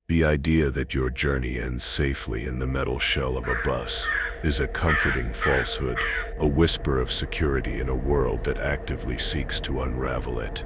The idea that your journey ends safely in the metal shell of a bus is a comforting falsehood, a whisper of security in a world that actively seeks to unravel it.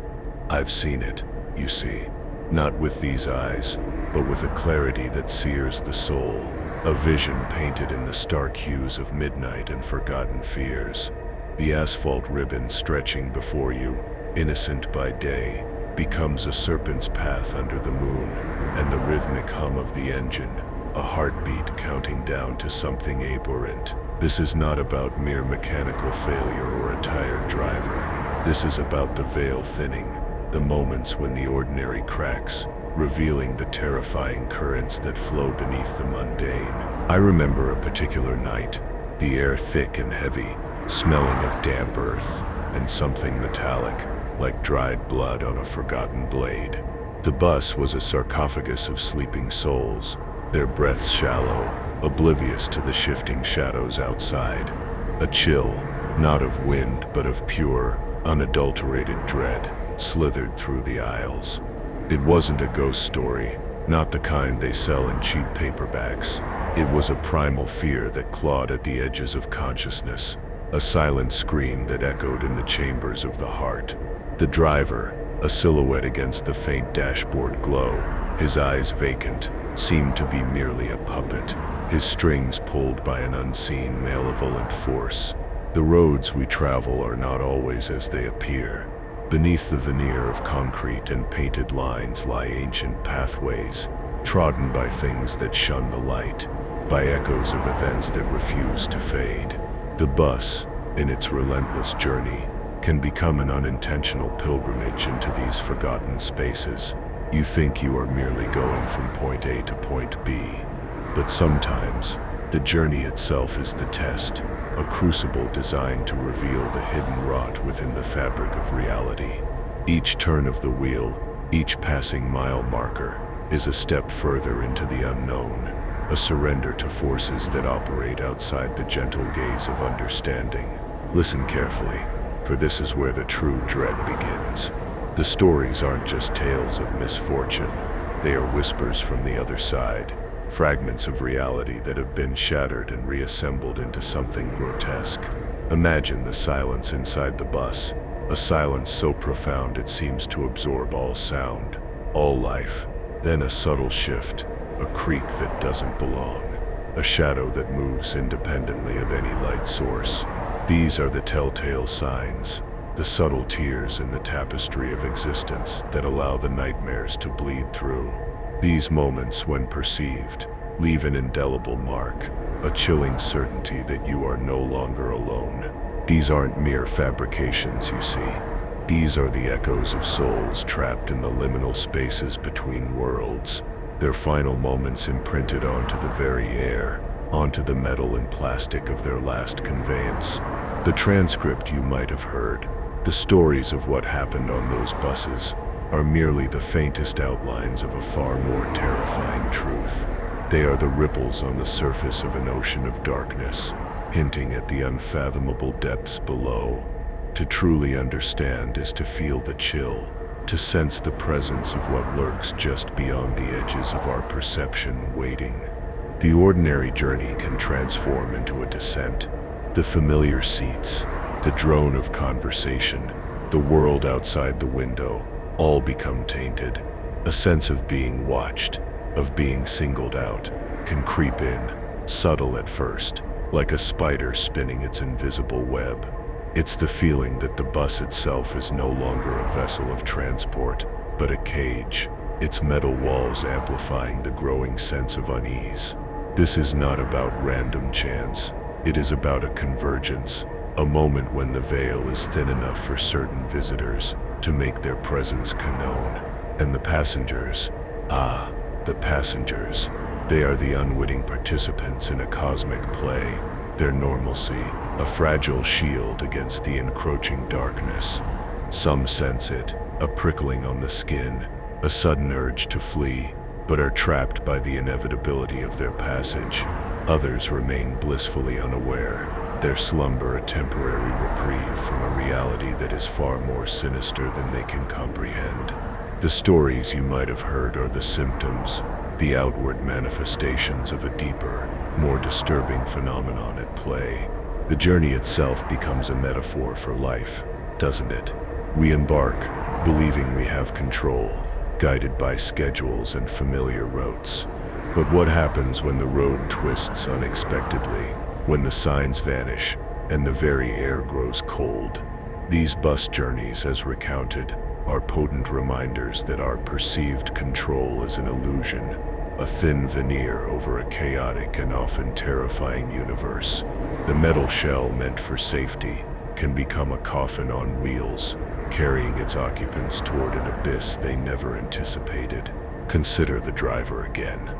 I've seen it, you see, not with these eyes, but with a clarity that sears the soul, a vision painted in the stark hues of midnight and forgotten fears. The asphalt ribbon stretching before you, innocent by day, becomes a serpent's path under the moon, and the rhythmic hum of the engine, a heartbeat counting down to something abhorrent. This is not about mere mechanical failure or a tired driver. This is about the veil thinning, the moments when the ordinary cracks, revealing the terrifying currents that flow beneath the mundane. I remember a particular night, the air thick and heavy, smelling of damp earth, and something metallic, like dried blood on a forgotten blade. The bus was a sarcophagus of sleeping souls, their breaths shallow, oblivious to the shifting shadows outside. A chill, not of wind but of pure, unadulterated dread, slithered through the aisles. It wasn't a ghost story, not the kind they sell in cheap paperbacks. It was a primal fear that clawed at the edges of consciousness, a silent scream that echoed in the chambers of the heart. The driver, a silhouette against the faint dashboard glow, his eyes vacant, seemed to be merely a puppet, his strings pulled by an unseen malevolent force. The roads we travel are not always as they appear. Beneath the veneer of concrete and painted lines lie ancient pathways, trodden by things that shun the light, by echoes of events that refuse to fade. The bus, in its relentless journey, can become an unintentional pilgrimage into these forgotten spaces. You think you are merely going from point A to point B, but sometimes the journey itself is the test, a crucible designed to reveal the hidden rot within the fabric of reality. Each turn of the wheel, each passing mile marker, is a step further into the unknown, a surrender to forces that operate outside the gentle gaze of understanding. Listen carefully, for this is where the true dread begins. The stories aren't just tales of misfortune, they are whispers from the other side, fragments of reality that have been shattered and reassembled into something grotesque. Imagine the silence inside the bus, a silence so profound it seems to absorb all sound, all life. Then a subtle shift, a creak that doesn't belong, a shadow that moves independently of any light source. These are the telltale signs, the subtle tears in the tapestry of existence that allow the nightmares to bleed through. These moments, when perceived, leave an indelible mark, a chilling certainty that you are no longer alone. These aren't mere fabrications, you see. These are the echoes of souls trapped in the liminal spaces between worlds, their final moments imprinted onto the very air, onto the metal and plastic of their last conveyance. The transcript you might have heard, the stories of what happened on those buses, are merely the faintest outlines of a far more terrifying truth. They are the ripples on the surface of an ocean of darkness, hinting at the unfathomable depths below. To truly understand is to feel the chill, to sense the presence of what lurks just beyond the edges of our perception waiting. The ordinary journey can transform into a descent. The familiar seats, the drone of conversation, the world outside the window, all become tainted. A sense of being watched, of being singled out, can creep in, subtle at first, like a spider spinning its invisible web. It's the feeling that the bus itself is no longer a vessel of transport, but a cage, its metal walls amplifying the growing sense of unease. This is not about random chance. It is about a convergence, a moment when the veil is thin enough for certain visitors to make their presence known. And the passengers, the passengers, they are the unwitting participants in a cosmic play, their normalcy, a fragile shield against the encroaching darkness. Some sense it, a prickling on the skin, a sudden urge to flee, but are trapped by the inevitability of their passage. Others remain blissfully unaware, their slumber a temporary reprieve from a reality that is far more sinister than they can comprehend. The stories you might have heard are the symptoms, the outward manifestations of a deeper, more disturbing phenomenon at play. The journey itself becomes a metaphor for life, doesn't it? We embark, believing we have control, guided by schedules and familiar routes. But what happens when the road twists unexpectedly, when the signs vanish, and the very air grows cold? These bus journeys, as recounted, are potent reminders that our perceived control is an illusion, a thin veneer over a chaotic and often terrifying universe. The metal shell meant for safety can become a coffin on wheels, carrying its occupants toward an abyss they never anticipated. Consider the driver again.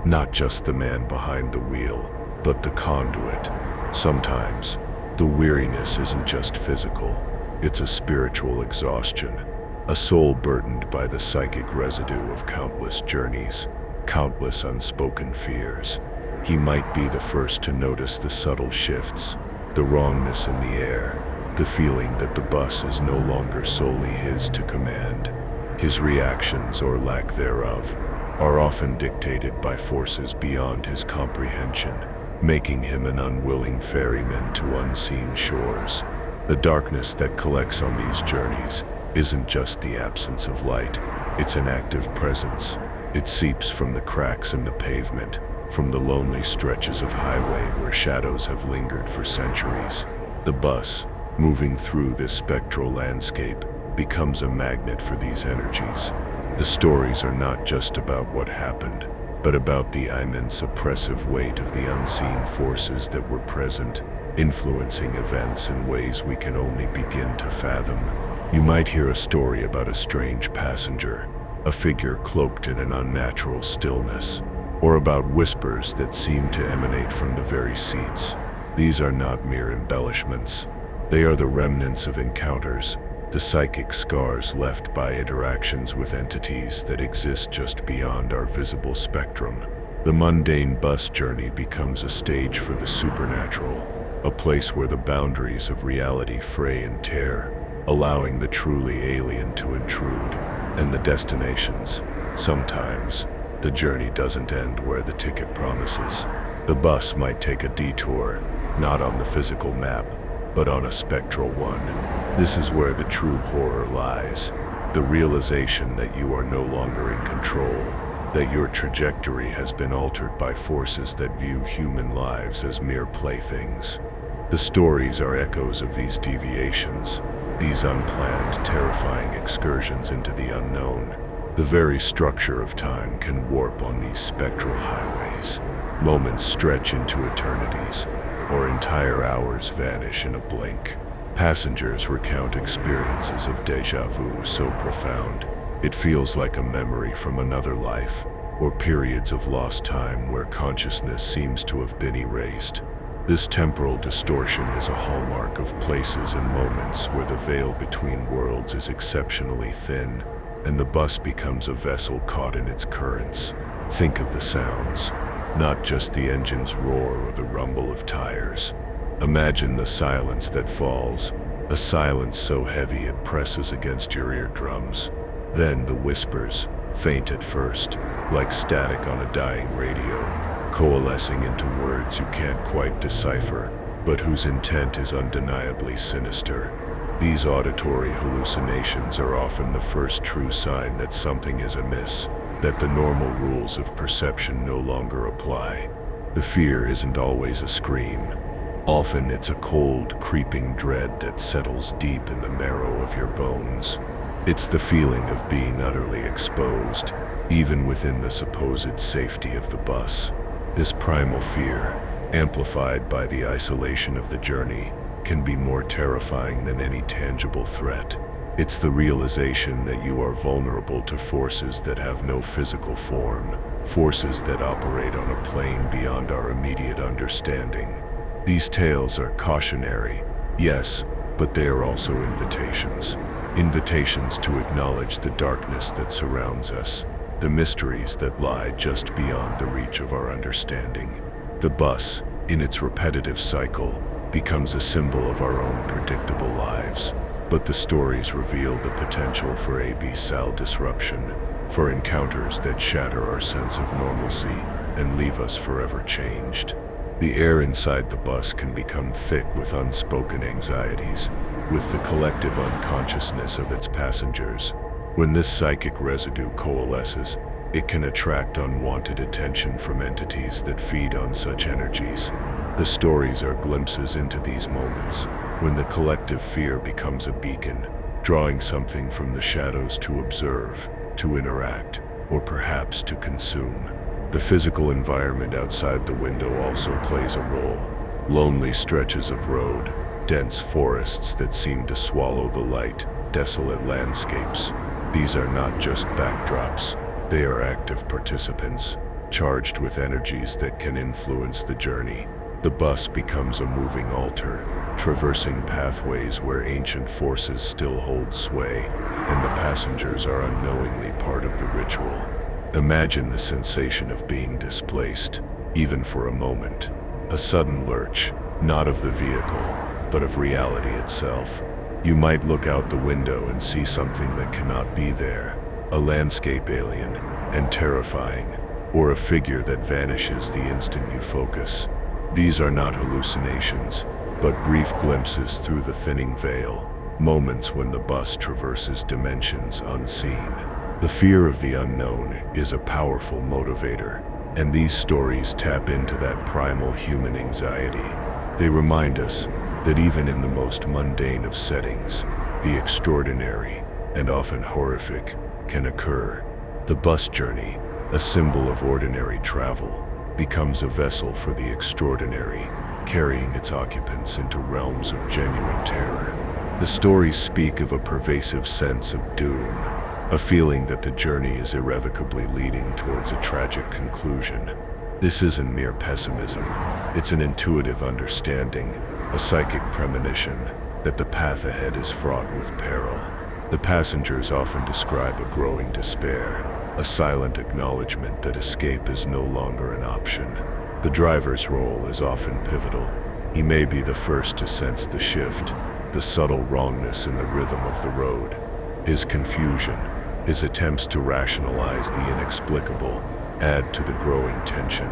Not just the man behind the wheel, but the conduit. Sometimes, the weariness isn't just physical, it's a spiritual exhaustion, a soul burdened by the psychic residue of countless journeys, countless unspoken fears. He might be the first to notice the subtle shifts, the wrongness in the air, the feeling that the bus is no longer solely his to command. His reactions, or lack thereof, are often dictated by forces beyond his comprehension, making him an unwilling ferryman to unseen shores. The darkness that collects on these journeys isn't just the absence of light, it's an active presence. It seeps from the cracks in the pavement, from the lonely stretches of highway where shadows have lingered for centuries. The bus, moving through this spectral landscape, becomes a magnet for these energies. The stories are not just about what happened, but about the immense oppressive weight of the unseen forces that were present, influencing events in ways we can only begin to fathom. You might hear a story about a strange passenger, a figure cloaked in an unnatural stillness, or about whispers that seem to emanate from the very seats. These are not mere embellishments. They are the remnants of encounters, the psychic scars left by interactions with entities that exist just beyond our visible spectrum. The mundane bus journey becomes a stage for the supernatural, a place where the boundaries of reality fray and tear, allowing the truly alien to intrude. And the destinations. Sometimes, the journey doesn't end where the ticket promises. The bus might take a detour, not on the physical map, but on a spectral one. This is where the true horror lies, the realization that you are no longer in control, that your trajectory has been altered by forces that view human lives as mere playthings. The stories are echoes of these deviations, these unplanned, terrifying excursions into the unknown. The very structure of time can warp on these spectral highways. Moments stretch into eternities, or entire hours vanish in a blink. Passengers recount experiences of déjà vu so profound, it feels like a memory from another life, or periods of lost time where consciousness seems to have been erased. This temporal distortion is a hallmark of places and moments where the veil between worlds is exceptionally thin, and the bus becomes a vessel caught in its currents. Think of the sounds, not just the engine's roar or the rumble of tires. Imagine the silence that falls, a silence so heavy it presses against your eardrums. Then the whispers, faint at first, like static on a dying radio, coalescing into words you can't quite decipher, but whose intent is undeniably sinister. These auditory hallucinations are often the first true sign that something is amiss, that the normal rules of perception no longer apply. The fear isn't always a scream. Often it's a cold, creeping dread that settles deep in the marrow of your bones. It's the feeling of being utterly exposed, even within the supposed safety of the bus. This primal fear, amplified by the isolation of the journey, can be more terrifying than any tangible threat. It's the realization that you are vulnerable to forces that have no physical form, forces that operate on a plane beyond our immediate understanding. These tales are cautionary, yes, but they are also invitations. Invitations to acknowledge the darkness that surrounds us, the mysteries that lie just beyond the reach of our understanding. The bus, in its repetitive cycle, becomes a symbol of our own predictable lives, but the stories reveal the potential for abyssal disruption. for encounters that shatter our sense of normalcy and leave us forever changed. The air inside the bus can become thick with unspoken anxieties, with the collective unconsciousness of its passengers. When this psychic residue coalesces, it can attract unwanted attention from entities that feed on such energies. The stories are glimpses into these moments, when the collective fear becomes a beacon, drawing something from the shadows to observe, to interact, or perhaps to consume. The physical environment outside the window also plays a role. Lonely stretches of road, dense forests that seem to swallow the light, desolate landscapes. These are not just backdrops, they are active participants, charged with energies that can influence the journey. The bus becomes a moving altar, traversing pathways where ancient forces still hold sway, and the passengers are unknowingly part of the ritual. Imagine the sensation of being displaced, even for a moment. A sudden lurch, not of the vehicle, but of reality itself. You might look out the window and see something that cannot be there, a landscape alien and terrifying, or a figure that vanishes the instant you focus. These are not hallucinations, but brief glimpses through the thinning veil, moments when the bus traverses dimensions unseen. The fear of the unknown is a powerful motivator, and these stories tap into that primal human anxiety. They remind us that even in the most mundane of settings, the extraordinary, and often horrific, can occur. The bus journey, a symbol of ordinary travel, becomes a vessel for the extraordinary, carrying its occupants into realms of genuine terror. The stories speak of a pervasive sense of doom, a feeling that the journey is irrevocably leading towards a tragic conclusion. This isn't mere pessimism, it's an intuitive understanding, a psychic premonition that the path ahead is fraught with peril. The passengers often describe a growing despair, a silent acknowledgement that escape is no longer an option. The driver's role is often pivotal. He may be the first to sense the shift, the subtle wrongness in the rhythm of the road. His confusion, his attempts to rationalize the inexplicable, add to the growing tension.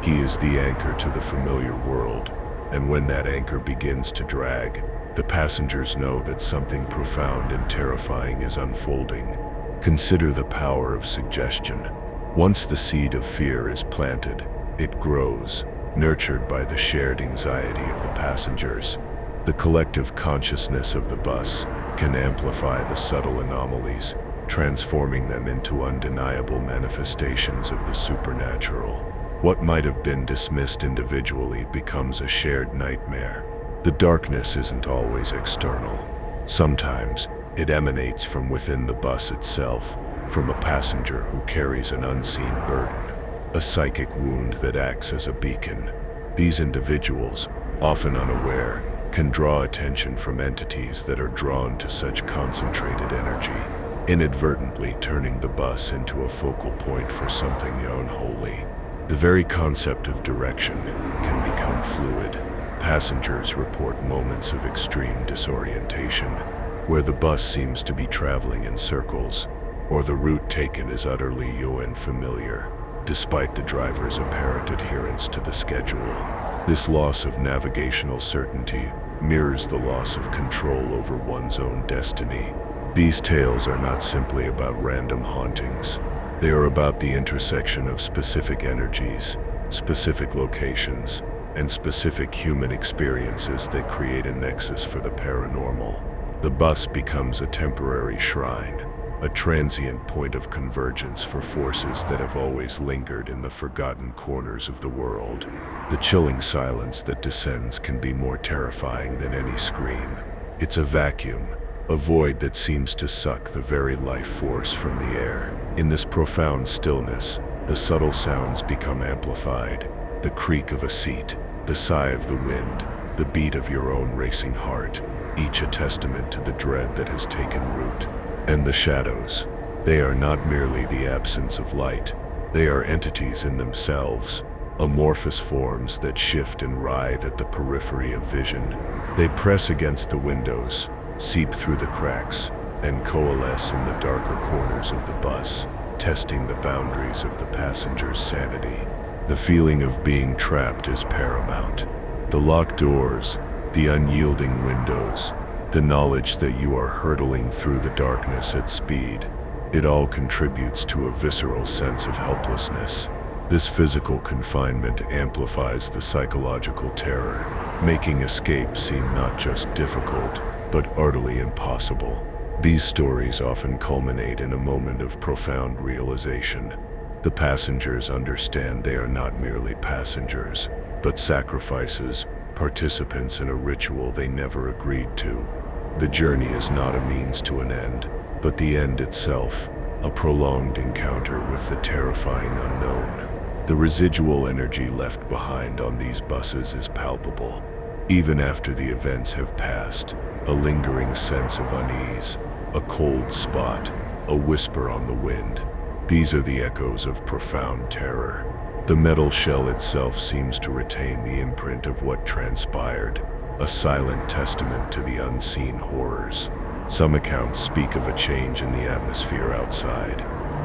He is the anchor to the familiar world, and when that anchor begins to drag, the passengers know that something profound and terrifying is unfolding. Consider the power of suggestion. Once the seed of fear is planted, it grows, nurtured by the shared anxiety of the passengers. The collective consciousness of the bus can amplify the subtle anomalies, transforming them into undeniable manifestations of the supernatural. What might have been dismissed individually becomes a shared nightmare. The darkness isn't always external. Sometimes it emanates from within the bus itself, from a passenger who carries an unseen burden, a psychic wound that acts as a beacon. These individuals, often unaware, can draw attention from entities that are drawn to such concentrated energy, inadvertently turning the bus into a focal point for something unholy. The very concept of direction can become fluid. Passengers report moments of extreme disorientation, where the bus seems to be traveling in circles, or the route taken is utterly unfamiliar, despite the driver's apparent adherence to the schedule. This loss of navigational certainty mirrors the loss of control over one's own destiny. These tales are not simply about random hauntings. They are about the intersection of specific energies, specific locations, and specific human experiences that create a nexus for the paranormal. The bus becomes a temporary shrine, a transient point of convergence for forces that have always lingered in the forgotten corners of the world. The chilling silence that descends can be more terrifying than any scream. It's a vacuum, a void that seems to suck the very life force from the air. In this profound stillness, the subtle sounds become amplified. The creak of a seat, the sigh of the wind, the beat of your own racing heart, each a testament to the dread that has taken root. And the shadows, they are not merely the absence of light, they are entities in themselves, amorphous forms that shift and writhe at the periphery of vision. They press against the windows, seep through the cracks, and coalesce in the darker corners of the bus, testing the boundaries of the passenger's sanity. The feeling of being trapped is paramount. The locked doors, the unyielding windows, the knowledge that you are hurtling through the darkness at speed, it all contributes to a visceral sense of helplessness. This physical confinement amplifies the psychological terror, making escape seem not just difficult, but utterly impossible. These stories often culminate in a moment of profound realization. The passengers understand they are not merely passengers, but sacrifices, participants in a ritual they never agreed to. The journey is not a means to an end, but the end itself, a prolonged encounter with the terrifying unknown. The residual energy left behind on these buses is palpable. Even after the events have passed, a lingering sense of unease, a cold spot, a whisper on the wind. These are the echoes of profound terror. The metal shell itself seems to retain the imprint of what transpired, a silent testament to the unseen horrors. Some accounts speak of a change in the atmosphere outside,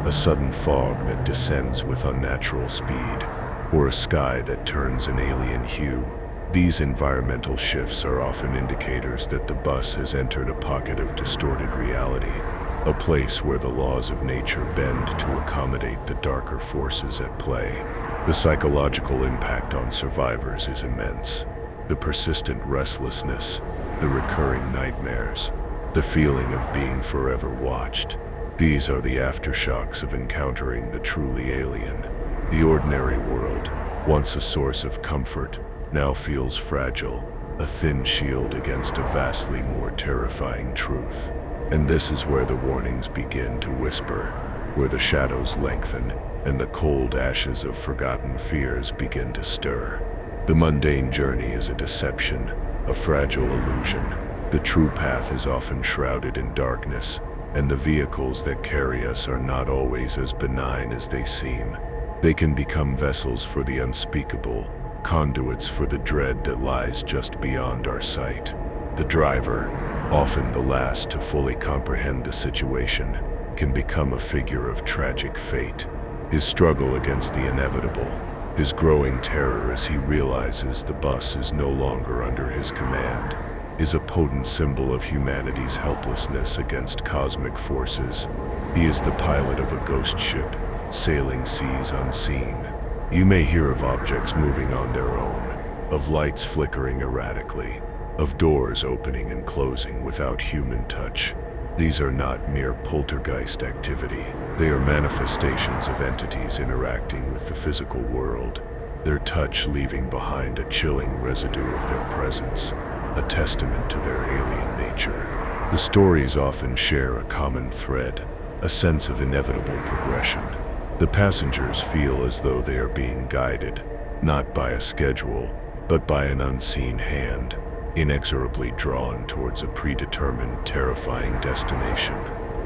a sudden fog that descends with unnatural speed, or a sky that turns an alien hue. These environmental shifts are often indicators that the bus has entered a pocket of distorted reality, a place where the laws of nature bend to accommodate the darker forces at play. The psychological impact on survivors is immense. The persistent restlessness, the recurring nightmares, the feeling of being forever watched. These are the aftershocks of encountering the truly alien. The ordinary world, once a source of comfort, now feels fragile, a thin shield against a vastly more terrifying truth. And this is where the warnings begin to whisper, where the shadows lengthen, and the cold ashes of forgotten fears begin to stir. The mundane journey is a deception, a fragile illusion. The true path is often shrouded in darkness, and the vehicles that carry us are not always as benign as they seem. They can become vessels for the unspeakable, conduits for the dread that lies just beyond our sight. The driver, often the last to fully comprehend the situation, can become a figure of tragic fate. His struggle against the inevitable, his growing terror as he realizes the bus is no longer under his command, is a potent symbol of humanity's helplessness against cosmic forces. He is the pilot of a ghost ship, sailing seas unseen. You may hear of objects moving on their own, of lights flickering erratically, of doors opening and closing without human touch. These are not mere poltergeist activity. They are manifestations of entities interacting with the physical world, their touch leaving behind a chilling residue of their presence, a testament to their alien nature. The stories often share a common thread, a sense of inevitable progression. The passengers feel as though they are being guided, not by a schedule, but by an unseen hand, inexorably drawn towards a predetermined, terrifying destination.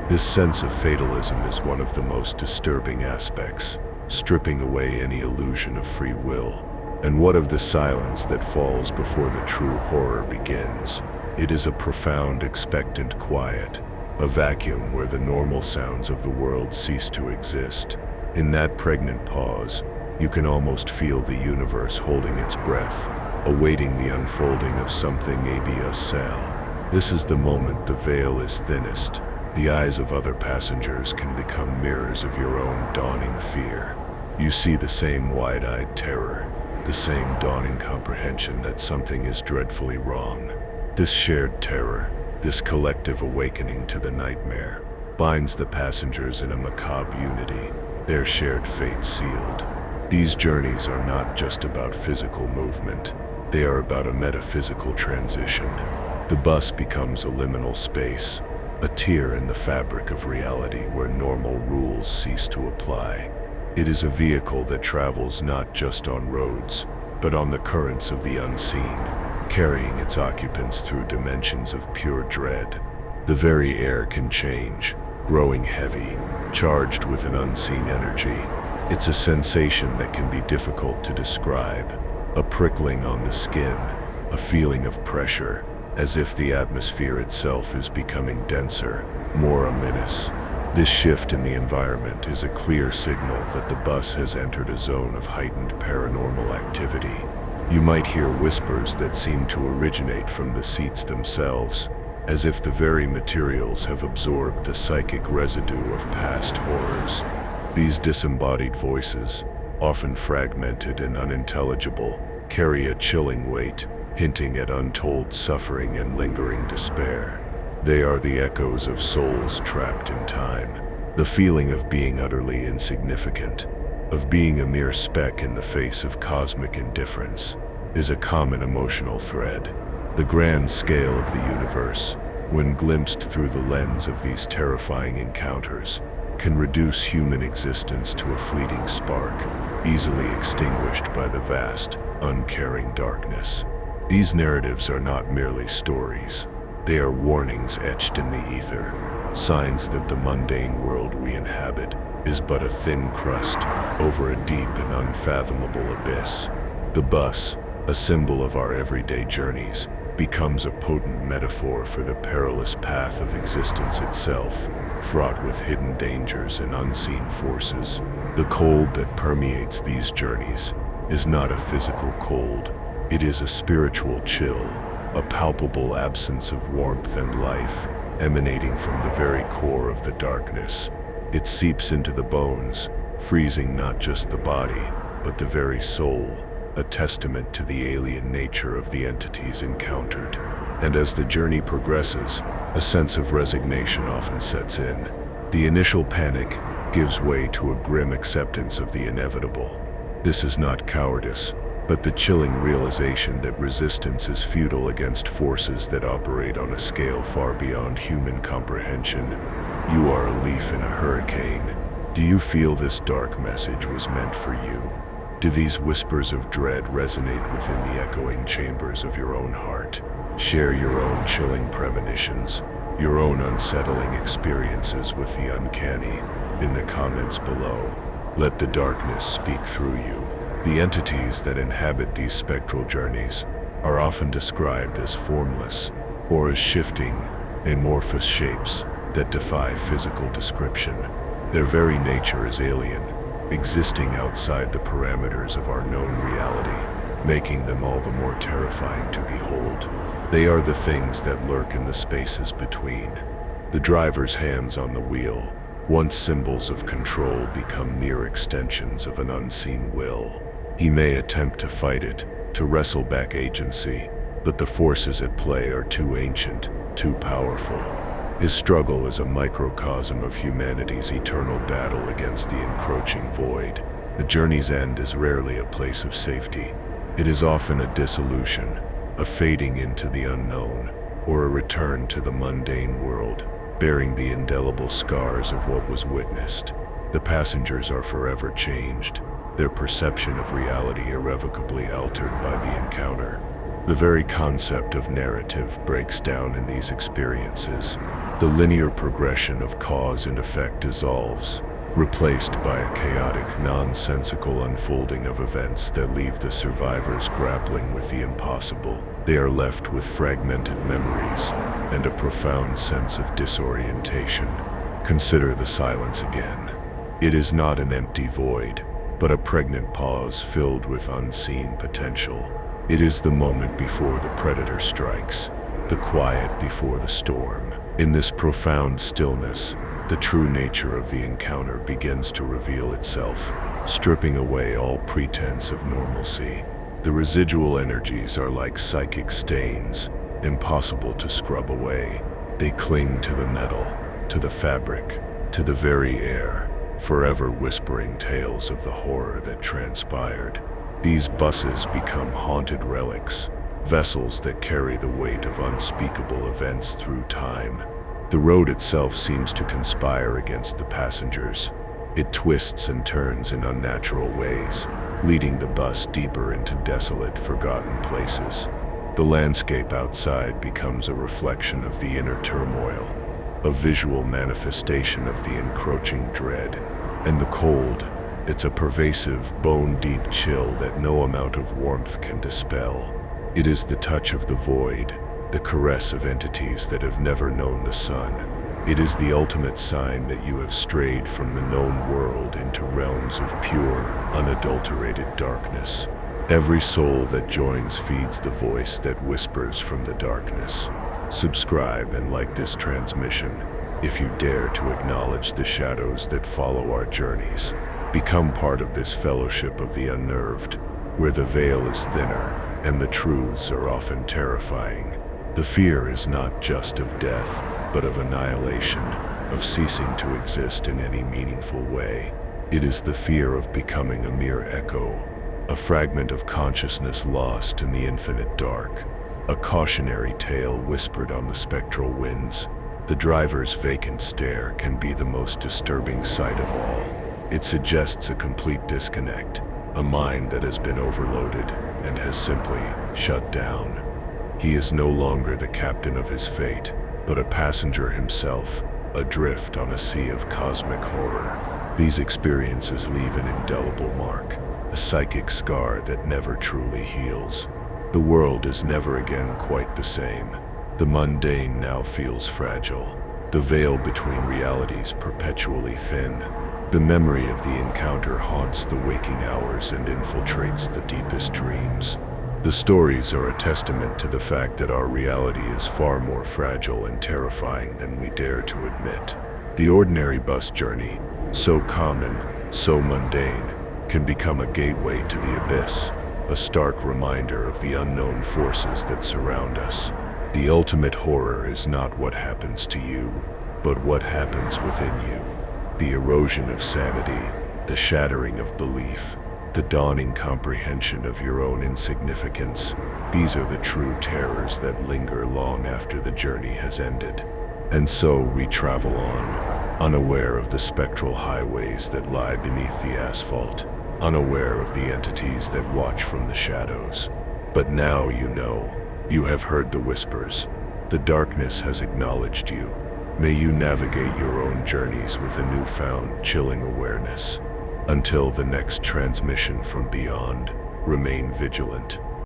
This sense of fatalism is one of the most disturbing aspects, stripping away any illusion of free will. And what of the silence that falls before the true horror begins? It is a profound, expectant quiet, a vacuum where the normal sounds of the world cease to exist. In that pregnant pause, you can almost feel the universe holding its breath, awaiting the unfolding of something abyssal. This is the moment the veil is thinnest. The eyes of other passengers can become mirrors of your own dawning fear. You see the same wide-eyed terror, the same dawning comprehension that something is dreadfully wrong. This shared terror, this collective awakening to the nightmare, binds the passengers in a macabre unity, their shared fate sealed. These journeys are not just about physical movement, they are about a metaphysical transition. The bus becomes a liminal space, a tear in the fabric of reality where normal rules cease to apply. It is a vehicle that travels not just on roads, but on the currents of the unseen, carrying its occupants through dimensions of pure dread. The very air can change, growing heavy, charged with an unseen energy. It's a sensation that can be difficult to describe, a prickling on the skin, a feeling of pressure, as if the atmosphere itself is becoming denser, more ominous. This shift in the environment is a clear signal that the bus has entered a zone of heightened paranormal activity. You might hear whispers that seem to originate from the seats themselves, as if the very materials have absorbed the psychic residue of past horrors. These disembodied voices, often fragmented and unintelligible, carry a chilling weight, hinting at untold suffering and lingering despair. They are the echoes of souls trapped in time, the feeling of being utterly insignificant, of being a mere speck in the face of cosmic indifference, is a common emotional thread. The grand scale of the universe, when glimpsed through the lens of these terrifying encounters, can reduce human existence to a fleeting spark, easily extinguished by the vast, uncaring darkness. These narratives are not merely stories. They are warnings etched in the ether, signs that the mundane world we inhabit is but a thin crust over a deep and unfathomable abyss. The bus, a symbol of our everyday journeys, becomes a potent metaphor for the perilous path of existence itself, fraught with hidden dangers and unseen forces. The cold that permeates these journeys is not a physical cold. It is a spiritual chill, a palpable absence of warmth and life, emanating from the very core of the darkness. It seeps into the bones, freezing not just the body, but the very soul, a testament to the alien nature of the entities encountered. And as the journey progresses, a sense of resignation often sets in. The initial panic gives way to a grim acceptance of the inevitable. This is not cowardice, but the chilling realization that resistance is futile against forces that operate on a scale far beyond human comprehension. You are a leaf in a hurricane. Do you feel this dark message was meant for you? Do these whispers of dread resonate within the echoing chambers of your own heart? Share your own chilling premonitions, your own unsettling experiences with the uncanny, in the comments below. Let the darkness speak through you. The entities that inhabit these spectral journeys are often described as formless or as shifting, amorphous shapes that defy physical description. Their very nature is alien, existing outside the parameters of our known reality, making them all the more terrifying to behold. They are the things that lurk in the spaces between. The driver's hands on the wheel, once symbols of control, become mere extensions of an unseen will. He may attempt to fight it, to wrestle back agency, but the forces at play are too ancient, too powerful. His struggle is a microcosm of humanity's eternal battle against the encroaching void. The journey's end is rarely a place of safety. It is often a dissolution, a fading into the unknown, or a return to the mundane world, bearing the indelible scars of what was witnessed. The passengers are forever changed, their perception of reality irrevocably altered by the encounter. The very concept of narrative breaks down in these experiences. The linear progression of cause and effect dissolves, replaced by a chaotic, nonsensical unfolding of events that leave the survivors grappling with the impossible. They are left with fragmented memories and a profound sense of disorientation. Consider the silence again. It is not an empty void, but a pregnant pause filled with unseen potential. It is the moment before the predator strikes, the quiet before the storm. In this profound stillness, the true nature of the encounter begins to reveal itself, stripping away all pretense of normalcy. The residual energies are like psychic stains, impossible to scrub away. They cling to the metal, to the fabric, to the very air, forever whispering tales of the horror that transpired. These buses become haunted relics, vessels that carry the weight of unspeakable events through time. The road itself seems to conspire against the passengers. It twists and turns in unnatural ways, leading the bus deeper into desolate, forgotten places. The landscape outside becomes a reflection of the inner turmoil, a visual manifestation of the encroaching dread. And the cold, it's a pervasive, bone-deep chill that no amount of warmth can dispel. It is the touch of the void, the caress of entities that have never known the sun. It is the ultimate sign that you have strayed from the known world into realms of pure, unadulterated darkness. Every soul that joins feeds the voice that whispers from the darkness. Subscribe and like this transmission if you dare to acknowledge the shadows that follow our journeys. Become part of this fellowship of the unnerved, where the veil is thinner and the truths are often terrifying. The fear is not just of death, but of annihilation, of ceasing to exist in any meaningful way. It is the fear of becoming a mere echo, a fragment of consciousness lost in the infinite dark, a cautionary tale whispered on the spectral winds. The driver's vacant stare can be the most disturbing sight of all. It suggests a complete disconnect, a mind that has been overloaded and has simply shut down. He is no longer the captain of his fate, but a passenger himself, adrift on a sea of cosmic horror. These experiences leave an indelible mark, a psychic scar that never truly heals. The world is never again quite the same. The mundane now feels fragile, the veil between realities perpetually thin. The memory of the encounter haunts the waking hours and infiltrates the deepest dreams. The stories are a testament to the fact that our reality is far more fragile and terrifying than we dare to admit. The ordinary bus journey, so common, so mundane, can become a gateway to the abyss, a stark reminder of the unknown forces that surround us. The ultimate horror is not what happens to you, but what happens within you. The erosion of sanity, the shattering of belief, the dawning comprehension of your own insignificance. These are the true terrors that linger long after the journey has ended. And so we travel on, unaware of the spectral highways that lie beneath the asphalt, unaware of the entities that watch from the shadows. But now you know. You have heard the whispers. The darkness has acknowledged you. May you navigate your own journeys with a newfound, chilling awareness. Until the next transmission from beyond, remain vigilant.